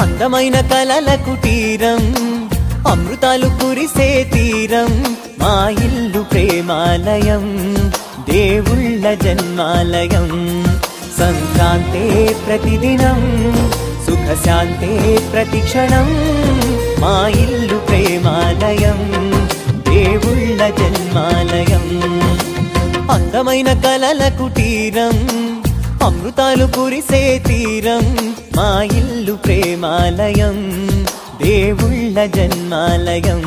అందమైన కలల కుటీరం అమృతాలు కురిసే తీరం మా ఇల్లు ప్రేమాలయం దేవుళ్ళ జన్మాలయం సంక్రాంతే ప్రతిదినం సుఖశాంతే ప్రతిక్షణం మా ఇల్లు ప్రేమాలయం దేవుళ్ళ జన్మాలయం అందమైన కలల కుటీరం అమృతాలు కురిసే తీరం మా ఇల్లు ప్రేమాలయం దేవుళ్ళ జన్మాలయం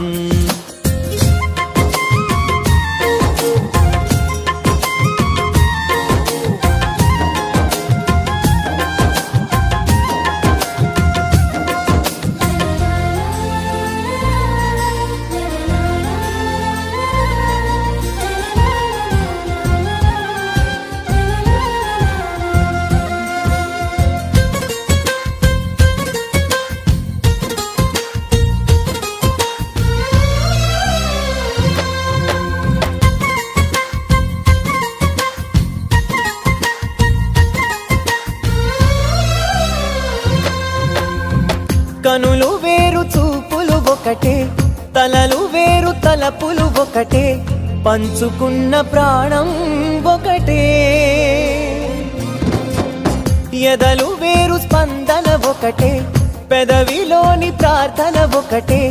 కనులు వేరు చూపులు ఒకటే తలలు వేరు తలపులు ఒకటే పంచుకున్న ప్రాణం ఒకటే ఎదలు వేరు స్పందన ఒకటే పెదవిలోని ప్రార్థన ఒకటే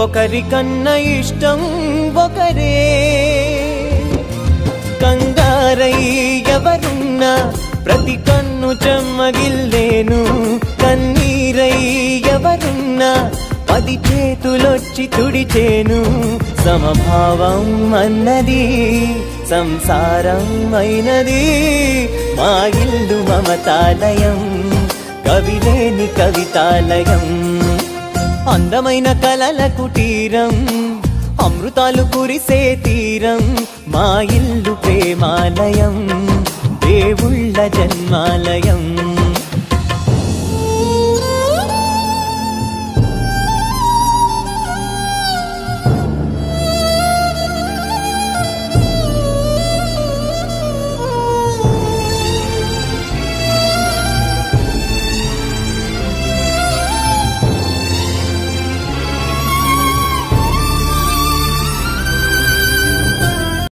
ఒకరికన్నా ఇష్టం ఒకరే కంగారై ఎవరున్నా ప్రతి కన్ను చెమ్మగిల్లేను కన్నీరై ఎవరున్నా 10 చేతులొచ్చి తుడిచేను సమభావం అన్నది సంసారం అయినది మా ఇల్లు మమతాలయం కవిలేని కవితాలయం అందమైన కలల కుటీరం అమృతాలు కురిసే తీరం మా ఇల్లు ప్రేమాలయం దేవుళ్ళ జన్మాలయం